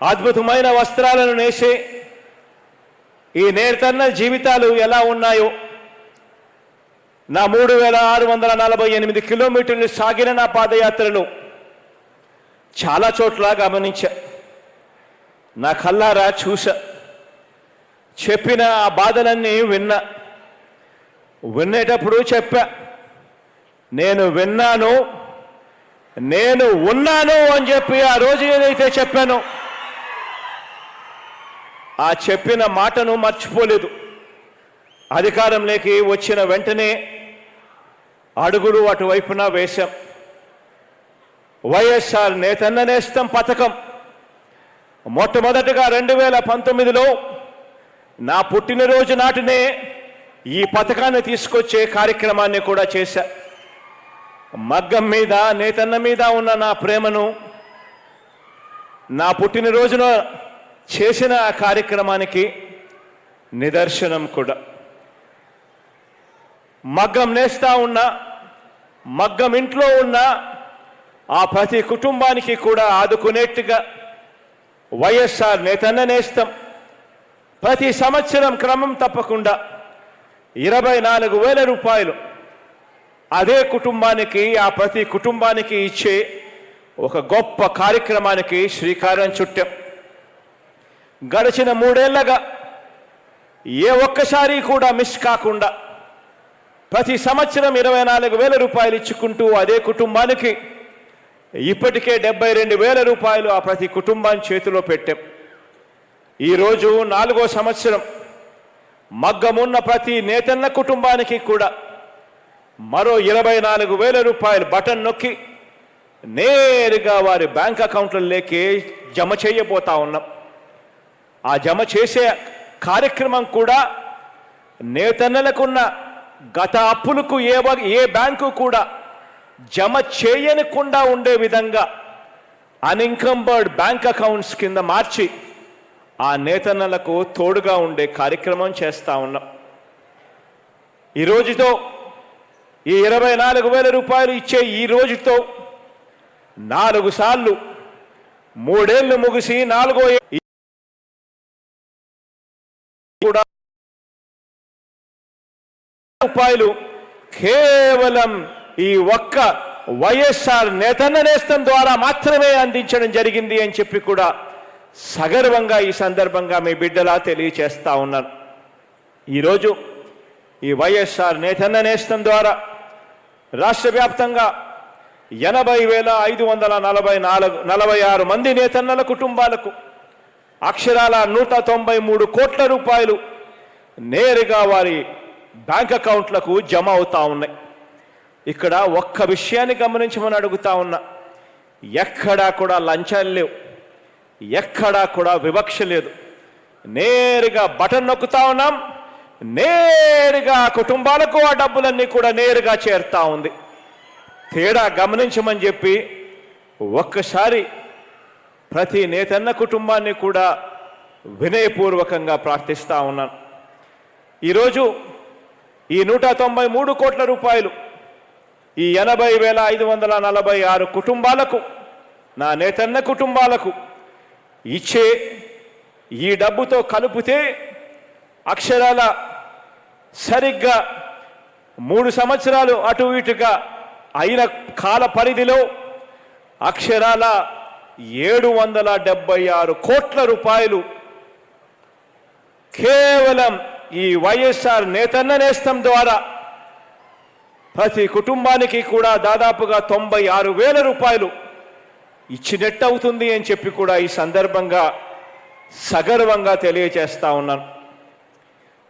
అద్భుతమైన వస్త్రాలను నేసే ఈ నేతన్న జీవితాలు ఎలా ఉన్నాయో, నా 3648 కిలోమీటర్లు సాగిన నా పాదయాత్రలో చాలా చోట్ల గమనించా, నా కళ్ళారా చూసా, చెప్పిన ఆ బాధలన్నీ వినేటప్పుడు చెప్పా, నేను విన్నాను, నేను ఉన్నాను అని చెప్పి ఆ రోజు ఏదైతే చెప్పానో ఆ చెప్పిన మాటను మర్చిపోలేదు. అధికారంలోకి వచ్చిన వెంటనే అడుగులు అటువైపున వేశాం. వైఎస్ఆర్ నేతన్న నేస్తం పథకం మొట్టమొదటిగా 2019లో నా పుట్టినరోజు నాటినే ఈ పథకాన్ని తీసుకొచ్చే కార్యక్రమాన్ని కూడా చేశా. మగ్గం మీద నేతన్న మీద ఉన్న నా ప్రేమను నా పుట్టినరోజున చేసిన ఆ కార్యక్రమానికి నిదర్శనం కూడా. మగ్గం నేస్తా ఉన్న, మగ్గం ఇంట్లో ఉన్న ఆ ప్రతి కుటుంబానికి కూడా ఆదుకునేట్టుగా వైఎస్ఆర్ నేతన్న నేస్తం ప్రతి సంవత్సరం క్రమం తప్పకుండా 24,000 రూపాయలు అదే కుటుంబానికి, ఆ ప్రతి కుటుంబానికి ఇచ్చే ఒక గొప్ప కార్యక్రమానికి శ్రీకారం చుట్టాం. గడిచిన 3 ఏళ్లగా ఏ ఒక్కసారి కూడా మిస్ కాకుండా ప్రతి సంవత్సరం 24,000 రూపాయలు ఇచ్చుకుంటూ అదే కుటుంబానికి ఇప్పటికే 72,000 రూపాయలు ఆ ప్రతి కుటుంబాన్ని చేతిలో పెట్టాం. ఈరోజు 4వ సంవత్సరం మగ్గమున్న ప్రతి నేతన్న కుటుంబానికి కూడా మరో 24,000 రూపాయలు బటన్ నొక్కి నేరుగా వారి బ్యాంక్ అకౌంట్లలోకి జమ చేయబోతా ఉన్నాం. ఆ జమ చేసే కార్యక్రమం కూడా నేతన్నలకున్న గత అప్పులకు ఏ బ్యాంకు కూడా జమ చేయనకుండా ఉండే విధంగా అన్ఇన్కంబర్డ్ బ్యాంక్ అకౌంట్స్ కింద మార్చి ఆ నేతన్నలకు తోడుగా ఉండే కార్యక్రమం చేస్తా ఉన్నాం. ఈ రోజుతో ఈ 24,000 రూపాయలు ఇచ్చే ఈ రోజుతో 4 సార్లు 3 ఏళ్లు ముగిసి 4వ కూడా రూపాయలు కేవలం ఈ ఒక్క వైఎస్ఆర్ నేతన్న నేస్తం ద్వారా మాత్రమే అందించడం జరిగింది అని చెప్పి కూడా సగర్వంగా ఈ సందర్భంగా మీ బిడ్డలా తెలియచేస్తా ఉన్నాను. ఈరోజు ఈ వైఎస్ఆర్ నేతన్న నేస్తం ద్వారా రాష్ట్ర వ్యాప్తంగా 80,546 మంది నేతన్నల కుటుంబాలకు అక్షరాల 193 కోట్ల రూపాయలు నేరుగా వారి బ్యాంక్ అకౌంట్లకు జమ అవుతా ఉన్నాయి. ఇక్కడ ఒక్క విషయాన్ని గమనించమని అడుగుతా ఉన్నా, ఎక్కడా కూడా లంచాలు లేవు, ఎక్కడా కూడా వివక్ష లేదు. నేరుగా బటన్ నొక్కుతా ఉన్నాం, నేరుగా కుటుంబాలకు ఆ డబ్బులన్నీ కూడా నేరుగా చేరుతా ఉంది. తేడా గమనించమని చెప్పి ఒక్కసారి ప్రతి నేతన్న కుటుంబాన్ని కూడా వినయపూర్వకంగా ప్రార్థిస్తా ఉన్నాను. ఈరోజు ఈ 193 కోట్ల రూపాయలు ఈ 80,546 కుటుంబాలకు, నా నేతన్న కుటుంబాలకు ఇచ్చే ఈ డబ్బుతో కలిపితే అక్షరాల సరిగ్గా 3 సంవత్సరాలు అటు ఇటుగా అయిన కాల పరిధిలో అక్షరాల 776 కోట్ల రూపాయలు కేవలం ఈ వైఎస్ఆర్ నేతన్న నేస్తం ద్వారా ప్రతి కుటుంబానికి కూడా దాదాపుగా 96,000 రూపాయలు ఇచ్చినట్టు అవుతుంది అని చెప్పి కూడా ఈ సందర్భంగా సగర్వంగా తెలియచేస్తా ఉన్నాను.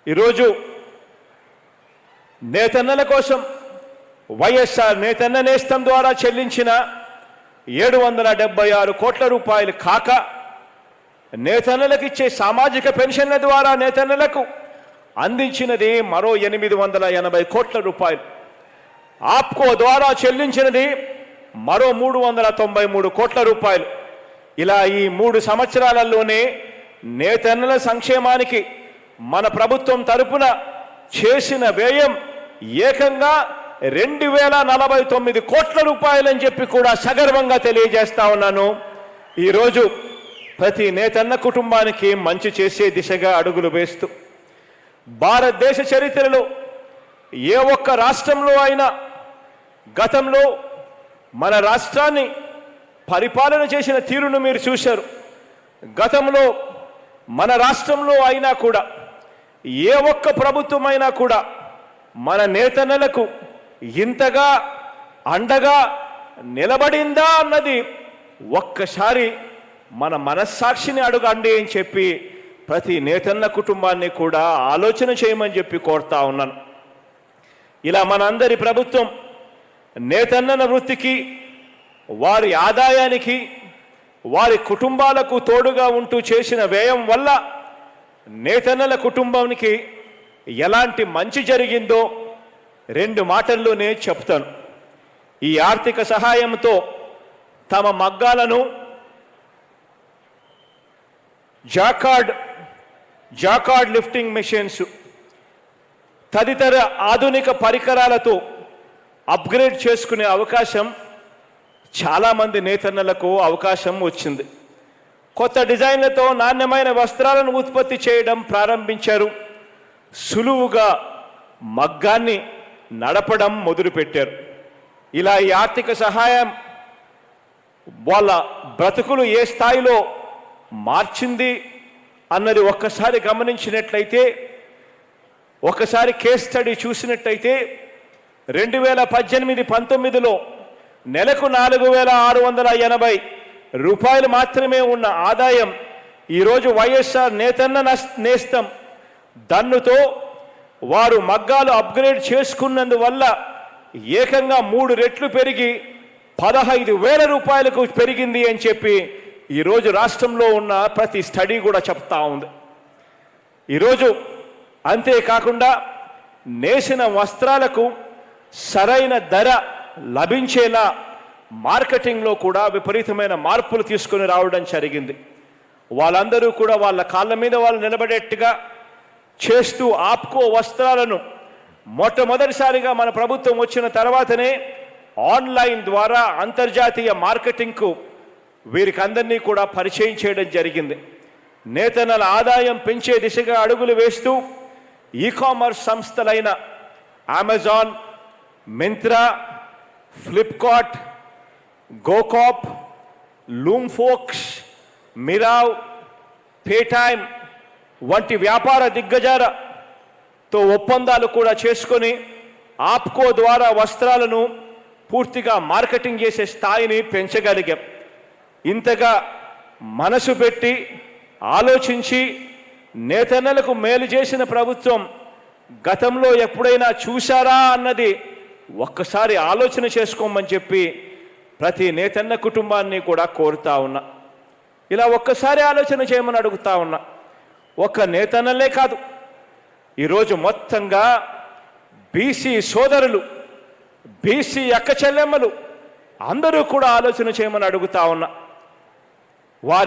ఈరోజు నేతన్నల కోసం వైఎస్ఆర్ నేతన్న నేస్తం ద్వారా చెల్లించిన 776 కోట్ల రూపాయలు కాక నేతన్నలకు ఇచ్చే సామాజిక పెన్షన్ల ద్వారా నేతన్నలకు అందించినది మరో 880 కోట్ల రూపాయలు, ఆప్కో ద్వారా చెల్లించినది మరో 393 కోట్ల రూపాయలు. ఇలా ఈ 3 సంవత్సరాలలోనే నేతన్నల సంక్షేమానికి మన ప్రభుత్వం తరపున చేసిన వ్యయం ఏకంగా 2,049 కోట్ల రూపాయలని చెప్పి కూడా సగర్వంగా తెలియజేస్తా ఉన్నాను. ఈరోజు ప్రతి నేతన్న కుటుంబానికి మంచి చేసే దిశగా అడుగులు వేస్తూ భారతదేశ చరిత్రలో ఏ ఒక్క రాష్ట్రంలో అయినా గతంలో మన రాష్ట్రాన్ని పరిపాలన చేసిన తీరును మీరు చూశారు. గతంలో మన రాష్ట్రంలో అయినా కూడా ఏ ఒక్క ప్రభుత్వం అయినా కూడా మన నేతన్నలకు ఇంతగా అండగా నిలబడిందా అన్నది ఒక్కసారి మన మనస్సాక్షిని అడగండి అని చెప్పి ప్రతి నేతన్న కుటుంబాన్ని కూడా ఆలోచన చేయమని చెప్పి కోరుతా ఉన్నాను. ఇలా మనందరి ప్రభుత్వం నేతన్నల వృత్తికి, వారి ఆదాయానికి, వారి కుటుంబాలకు తోడుగా ఉంటూ చేసిన వ్యయం వల్ల నేతన్నల కుటుంబానికి ఎలాంటి మంచి జరిగిందో 2 మాటల్లోనే చెప్తాను. ఈ ఆర్థిక సహాయంతో తమ మగ్గాలను జాకార్డ్ లిఫ్టింగ్ మెషిన్స్ తదితర ఆధునిక పరికరాలతో అప్గ్రేడ్ చేసుకునే అవకాశం చాలామంది నేతన్నలకు అవకాశం వచ్చింది. కొత్త డిజైన్లతో నాణ్యమైన వస్త్రాలను ఉత్పత్తి చేయడం ప్రారంభించారు. సులువుగా మగ్గాన్ని నడపడం మొదలుపెట్టారు. ఇలా ఈ ఆర్థిక సహాయం వాళ్ళ బ్రతుకులు ఏ స్థాయిలో మార్చింది అన్నది ఒక్కసారి గమనించినట్లయితే, ఒకసారి కేస్ స్టడీ చూసినట్లయితే 2018-19లో నెలకు 4,680 రూపాయలు మాత్రమే ఉన్న ఆదాయం ఈరోజు వైఎస్ఆర్ నేతన్న నేస్తం దన్నుతో వారు మగ్గాలు అప్గ్రేడ్ చేసుకున్నందువల్ల ఏకంగా 3 రెట్లు పెరిగి 15,000 రూపాయలకు పెరిగింది అని చెప్పి ఈరోజు రాష్ట్రంలో ఉన్న ప్రతి స్టడీ కూడా చెప్తా ఉంది. ఈరోజు అంతేకాకుండా నేసిన వస్త్రాలకు సరైన ధర లభించేలా మార్కెటింగ్లో కూడా విపరీతమైన మార్పులు తీసుకొని రావడం జరిగింది. వాళ్ళందరూ కూడా వాళ్ళ కాళ్ళ మీద వాళ్ళు నిలబడేట్టుగా చేస్తూ ఆప్కో వస్త్రాలను మొట్టమొదటిసారిగా మన ప్రభుత్వం వచ్చిన తర్వాతనే ఆన్లైన్ ద్వారా అంతర్జాతీయ మార్కెటింగ్కు వీరికి అందరినీ కూడా పరిచయం చేయడం జరిగింది. నేతన్నల ఆదాయం పెంచే దిశగా అడుగులు వేస్తూ ఈ-కామర్స్ సంస్థలైన అమెజాన్, మింత్రా, ఫ్లిప్కార్ట్, గోకాప్, లూమ్ఫోక్స్, మిరావ్, పేటైమ్ వంటి వ్యాపార దిగ్గజాలతో ఒప్పందాలు కూడా చేసుకొని ఆప్కో ద్వారా వస్త్రాలను పూర్తిగా మార్కెటింగ్ చేసే స్థాయిని పెంచగలిగాం. ఇంతగా మనసు పెట్టి ఆలోచించి నేతన్నలకు మేలు చేసిన ప్రభుత్వం గతంలో ఎప్పుడైనా చూశారా అన్నది ఒక్కసారి ఆలోచన చేసుకోమని చెప్పి ప్రతి నేతన్న కుటుంబాన్ని కూడా కోరుతా ఉన్నా. ఇలా ఒక్కసారి ఆలోచన చేయమని అడుగుతా ఉన్నా. ఒక్క నేతన్నలే కాదు, ఈరోజు మొత్తంగా బీసీ సోదరులు, బీసీ అక్క చెల్లెమ్మలు అందరూ కూడా ఆలోచన చేయమని అడుగుతా ఉన్నా. వారి